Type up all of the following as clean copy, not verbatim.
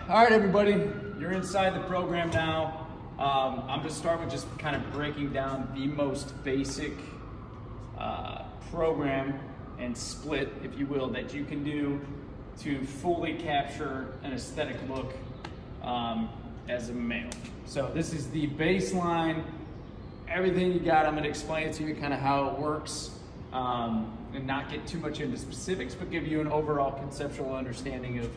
All right, everybody, you're inside the program now. I'm gonna start with just kind of breaking down the most basic program and split, if you will, that you can do to fully capture an aesthetic look as a male. So this is the baseline, everything you got. I'm gonna explain it to you kind of how it works and not get too much into specifics, but give you an overall conceptual understanding of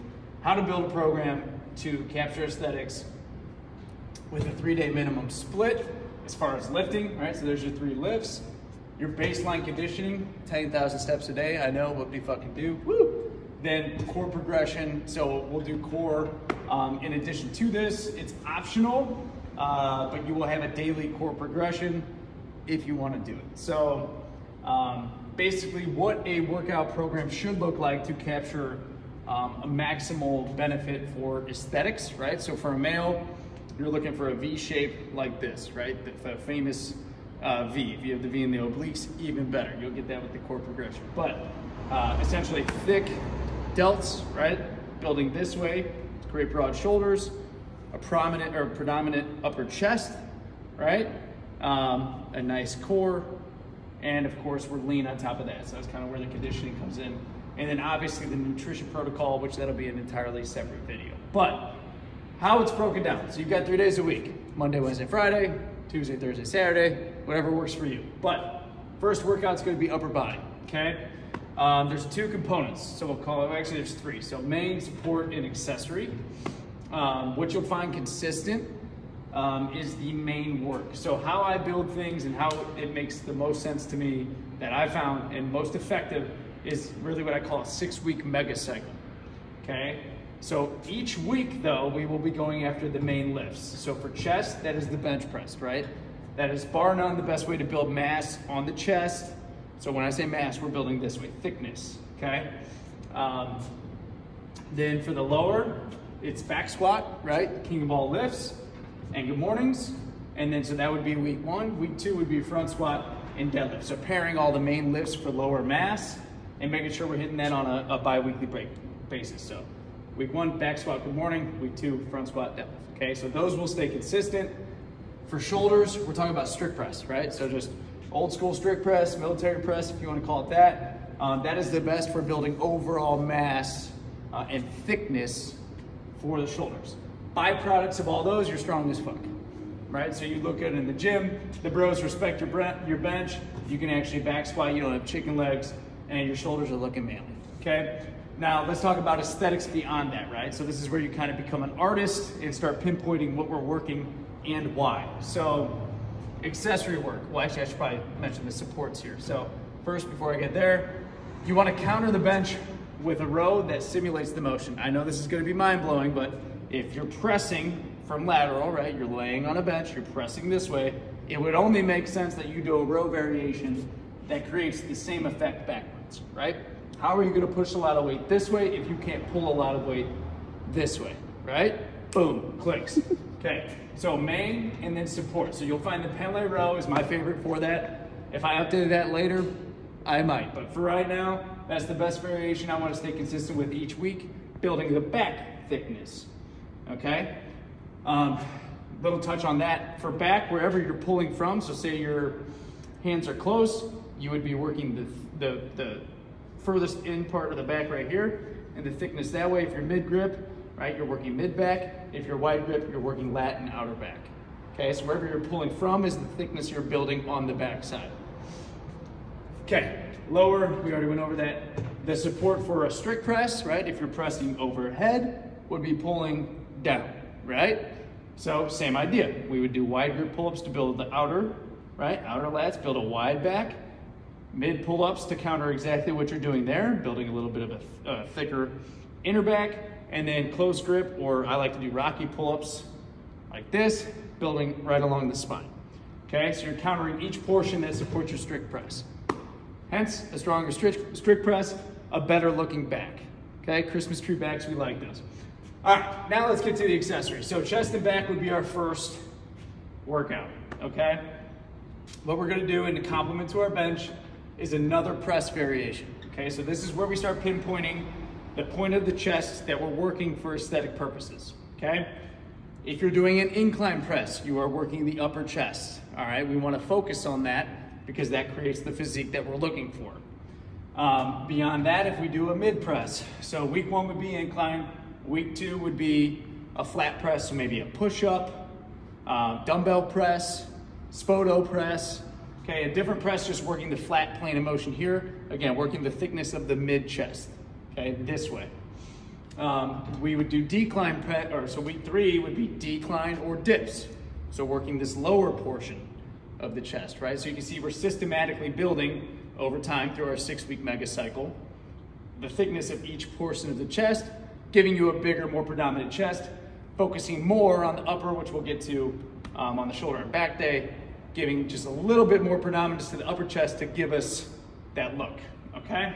how to build a program to capture aesthetics with a 3-day minimum split as far as lifting, right? So there's your 3 lifts. Your baseline conditioning, 10,000 steps a day. I know, what do you fucking do? Woo! Then core progression. So we'll do core. In addition to this, it's optional, but you will have a daily core progression if you want to do it. So basically what a workout program should look like to capture a maximal benefit for aesthetics, right? So for a male, you're looking for a V shape like this, right? The famous V. If you have the V in the obliques, even better. You'll get that with the core progression. But essentially thick delts, right? Building this way, great broad shoulders, a prominent or predominant upper chest, right? A nice core, and of course we're lean on top of that. So that's kind of where the conditioning comes in. And then obviously the nutrition protocol, which that'll be an entirely separate video. But how it's broken down. So you've got 3 days a week, Monday, Wednesday, Friday, Tuesday, Thursday, Saturday, whatever works for you. But first workout's gonna be upper body, okay? There's 2 components, so we'll call it, actually there's 3. So main, support, and accessory. What you'll find consistent is the main work. So how I build things and how it makes the most sense to me that I found and most effective is really what I call a 6-week mega cycle, okay? So each week though, we will be going after the main lifts. So for chest, that is the bench press, right? That is bar none the best way to build mass on the chest. So when I say mass, we're building this way, thickness, okay? Then for the lower, it's back squat, right? King of all lifts and good mornings. And then so that would be week 1. Week 2 would be front squat and deadlift. So pairing all the main lifts for lower mass and making sure we're hitting that on a bi-weekly basis. So week 1, back squat, good morning. Week 2, front squat, deadlift. Okay, so those will stay consistent. For shoulders, we're talking about strict press, right? So just old school strict press, military press, if you want to call it that. That is the best for building overall mass and thickness for the shoulders. Byproducts of all those, you're strong as fuck, right? So you look at it in the gym, the bros respect your bench, you can actually back squat, you don't have chicken legs, and your shoulders are looking manly, okay? Now let's talk about aesthetics beyond that, right? So this is where you kind of become an artist and start pinpointing what we're working and why. So accessory work, well actually I should probably mention the supports here. So first, before I get there, you want to counter the bench with a row that simulates the motion. I know this is going to be mind-blowing, but if you're pressing from lateral, right, you're laying on a bench, you're pressing this way, it would only make sense that you do a row variation that creates the same effect backwards, right? How are you going to push a lot of weight this way if you can't pull a lot of weight this way, right? Boom, clicks. Okay, so main and then support. So you'll find the Pele row is my favorite for that. If I updated that later, I might, but for right now, that's the best variation I want to stay consistent with each week, building the back thickness, okay? Little touch on that. For back, wherever you're pulling from, so say your hands are close, you would be working the furthest in part of the back right here, and the thickness that way. If you're mid grip, right, you're working mid back. If you're wide grip, you're working lat and outer back. Okay, so wherever you're pulling from is the thickness you're building on the back side. Okay, lower, we already went over that. The support for a strict press, right, if you're pressing overhead, would be pulling down, right? So same idea. We would do wide grip pull-ups to build the outer, right, outer lats, build a wide back. Mid pull-ups to counter exactly what you're doing there, building a little bit of a thicker inner back, and then close grip, or I like to do Rocky pull-ups like this, building right along the spine. Okay, so you're countering each portion that supports your strict press. Hence, a stronger strict press, a better looking back. Okay, Christmas tree backs, we like those. All right, now let's get to the accessories. So chest and back would be our first workout, okay? What we're gonna do in the complement to our bench is another press variation, okay? So this is where we start pinpointing the point of the chest that we're working for aesthetic purposes, okay? If you're doing an incline press, you are working the upper chest, all right? We wanna focus on that because that creates the physique that we're looking for. Beyond that, if we do a mid press, so week 1 would be incline, week 2 would be a flat press, so maybe a push-up, dumbbell press, spoto press, okay, a different press, just working the flat plane of motion here. Again, working the thickness of the mid chest, okay, this way. We would do decline press, or so week 3 would be decline or dips. So working this lower portion of the chest, right? So you can see we're systematically building over time through our 6-week mega cycle, the thickness of each portion of the chest, giving you a bigger, more predominant chest, focusing more on the upper, which we'll get to on the shoulder and back day, giving just a little bit more predominance to the upper chest to give us that look, okay?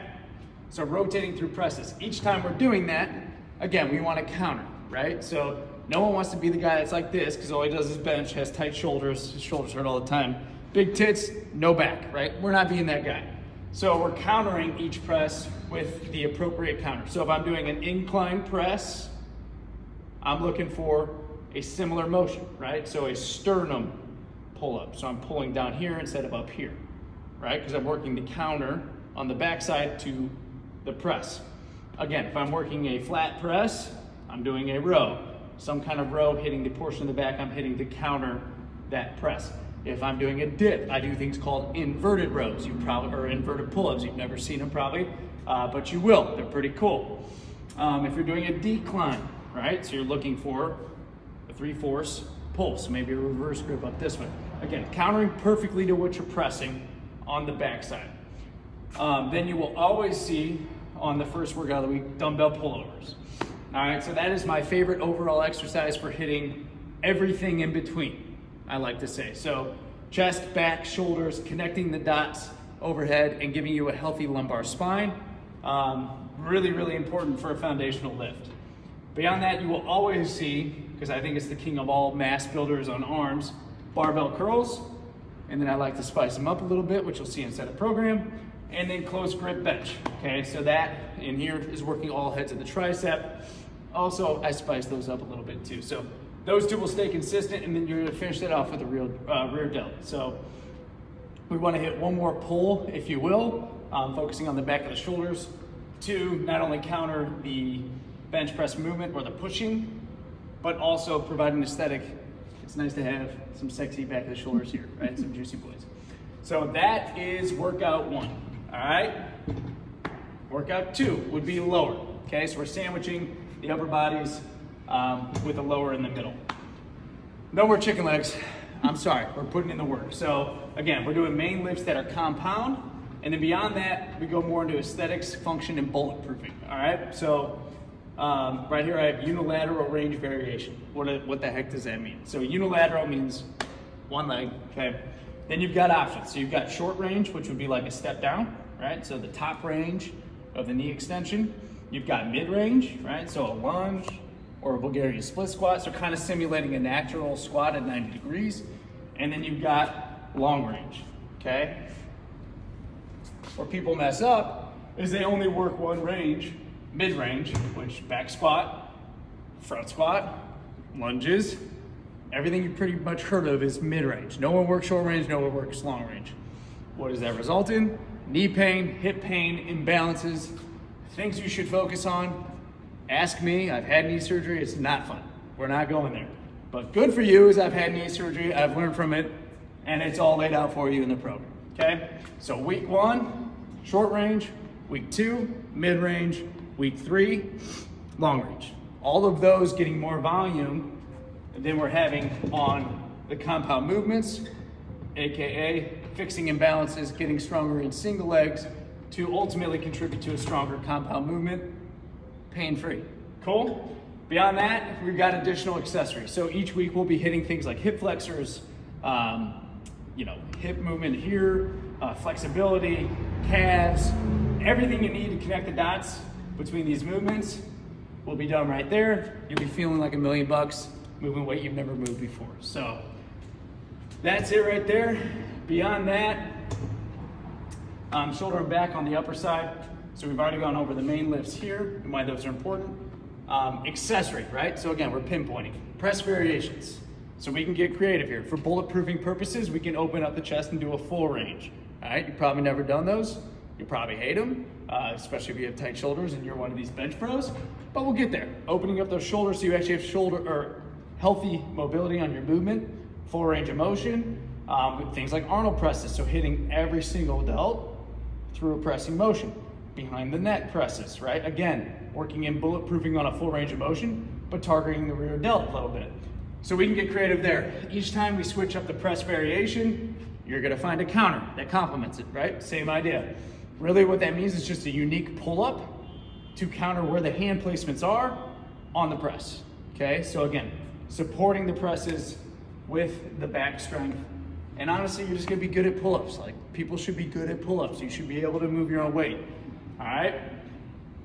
So rotating through presses. Each time we're doing that, again, we want to counter, right? So no one wants to be the guy that's like this because all he does is bench, has tight shoulders, his shoulders hurt all the time, big tits, no back, right? We're not being that guy. So we're countering each press with the appropriate counter. So if I'm doing an incline press, I'm looking for a similar motion, right? So a sternum pull up. So I'm pulling down here instead of up here, right? Because I'm working the counter on the backside to the press. Again, if I'm working a flat press, I'm doing a row. Some kind of row hitting the portion of the back, I'm hitting to counter that press. If I'm doing a dip, I do things called inverted rows. You probably, or inverted pull-ups. You've never seen them probably, but you will. They're pretty cool. If you're doing a decline, right? So you're looking for a 3/4 pull. So maybe a reverse grip up this way. Again, countering perfectly to what you're pressing on the backside. Then you will always see on the first workout of the week, dumbbell pullovers. All right, so that is my favorite overall exercise for hitting everything in between, I like to say. So chest, back, shoulders, connecting the dots overhead and giving you a healthy lumbar spine. Really, really important for a foundational lift. Beyond that, you will always see, because I think it's the king of all mass builders on arms, barbell curls. And then I like to spice them up a little bit, which you'll see inside the program. And then close grip bench. Okay, so that in here is working all heads of the tricep. Also, I spice those up a little bit too. So those two will stay consistent, and then you're gonna finish that off with a rear delt. So we wanna hit one more pull, if you will, focusing on the back of the shoulders to not only counter the bench press movement or the pushing, but also provide an aesthetic. It's nice to have some sexy back of the shoulders here, right? Some juicy boys. So that is workout 1, all right? Workout 2 would be lower, okay? So we're sandwiching the upper bodies with the lower in the middle. No more chicken legs. I'm sorry, we're putting in the work. So again, we're doing main lifts that are compound, and then beyond that, we go more into aesthetics, function, and bulletproofing, all right? So right here I have unilateral range variation. What the heck does that mean? So unilateral means one leg, okay? Then you've got options. So you've got short range, which would be like a step down, right? So the top range of the knee extension. You've got mid-range, right? So a lunge or a Bulgarian split squat. So kind of simulating a natural squat at 90 degrees. And then you've got long range, okay? Where people mess up is they only work one range, mid-range, which back squat, front squat, lunges, everything you've pretty much heard of is mid-range. No one works short range, no one works long range. What does that result in? Knee pain, hip pain, imbalances, things you should focus on. Ask me, I've had knee surgery, it's not fun. We're not going there. But good for you is I've had knee surgery, I've learned from it, and it's all laid out for you in the program, okay? So week 1, short range, week 2, mid-range, week 3, long range. All of those getting more volume than we're having on the compound movements, AKA fixing imbalances, getting stronger in single legs to ultimately contribute to a stronger compound movement, pain-free. Cool? Beyond that, we've got additional accessories. So each week we'll be hitting things like hip flexors, hip movement here, flexibility, calves, everything you need to connect the dots between these movements will be done right there. You'll be feeling like $1,000,000 moving weight you've never moved before. So that's it right there. Beyond that, shoulder and back on the upper side. So we've already gone over the main lifts here and why those are important. Accessory, right? So again, we're pinpointing. Press variations. So we can get creative here. For bulletproofing purposes, we can open up the chest and do a full range. All right, you've probably never done those. You probably hate them, especially if you have tight shoulders and you're one of these bench pros, but we'll get there. Opening up those shoulders so you actually have shoulder or healthy mobility on your movement, full range of motion, with things like Arnold presses. So hitting every single delt through a pressing motion. Behind the neck presses, right? Again, working in bulletproofing on a full range of motion, but targeting the rear delt a little bit. So we can get creative there. Each time we switch up the press variation, you're gonna find a counter that complements it, right? Same idea. Really what that means is just a unique pull-up to counter where the hand placements are on the press, okay? So again, supporting the presses with the back strength. And honestly, you're just gonna be good at pull-ups. Like, people should be good at pull-ups. You should be able to move your own weight, all right?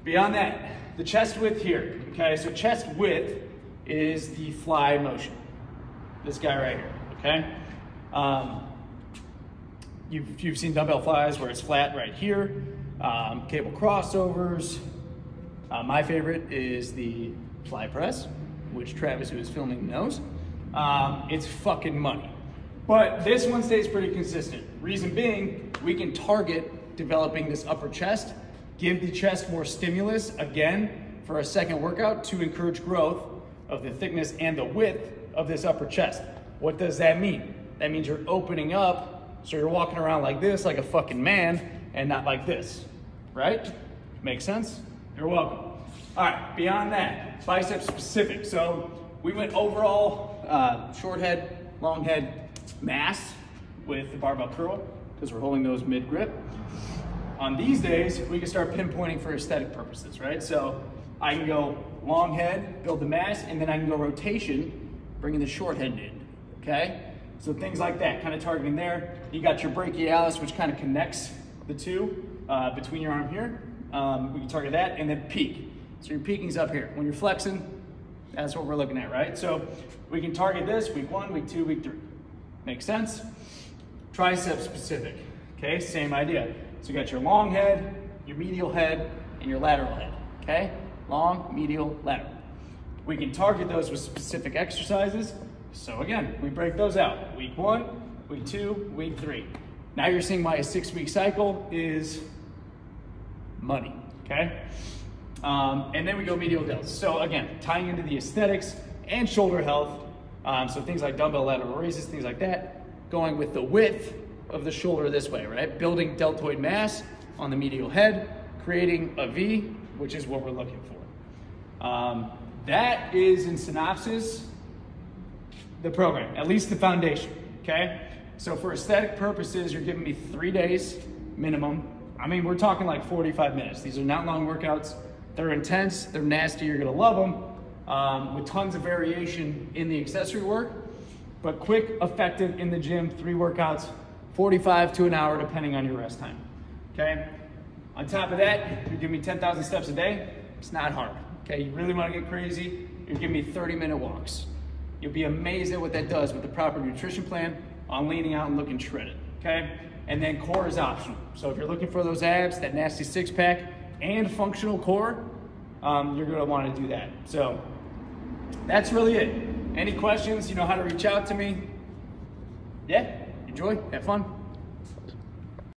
Beyond that, the chest width here, okay? So chest width is the fly motion. This guy right here, okay? You've seen dumbbell flies where it's flat right here, cable crossovers. My favorite is the fly press, which Travis, who is filming, knows. It's fucking money. But this one stays pretty consistent. Reason being, we can target developing this upper chest, give the chest more stimulus, again, for a second workout to encourage growth of the thickness and the width of this upper chest. What does that mean? That means you're opening up, so you're walking around like this, like a fucking man, and not like this, right? Make sense? You're welcome. All right, beyond that, bicep specific. So we went overall short head, long head, mass with the barbell curl, because we're holding those mid grip. On these days, we can start pinpointing for aesthetic purposes, right? So I can go long head, build the mass, and then I can go rotation, bringing the short head in, okay? So things like that, kind of targeting there. You got your brachialis, which kind of connects the two between your arm here. We can target that, and then peak. So your peaking's up here. When you're flexing, that's what we're looking at, right? So we can target this week 1, week 2, week 3. Make sense? Tricep specific, okay? Same idea. So you got your long head, your medial head, and your lateral head, okay? Long, medial, lateral. We can target those with specific exercises. So again, we break those out. Week 1, week 2, week 3. Now you're seeing why a 6-week cycle is money, okay? And then we go medial delts. So again, tying into the aesthetics and shoulder health. So things like dumbbell lateral raises, things like that. Going with the width of the shoulder this way, right? Building deltoid mass on the medial head, creating a V, which is what we're looking for. That is, in synopsis, the program, at least the foundation, okay? So for aesthetic purposes, you're giving me 3 days minimum. I mean, we're talking like 45 minutes. These are not long workouts. They're intense, they're nasty, you're gonna love them, with tons of variation in the accessory work, but quick, effective in the gym, 3 workouts, 45 to an hour, depending on your rest time, okay? On top of that, you're giving me 10,000 steps a day. It's not hard, okay? You really wanna get crazy, you're giving me 30-minute walks. You'll be amazed at what that does with the proper nutrition plan on leaning out and looking shredded, okay? And then core is optional. So if you're looking for those abs, that nasty 6-pack, and functional core, you're gonna wanna do that. So that's really it. Any questions, you know how to reach out to me. Yeah, enjoy, have fun.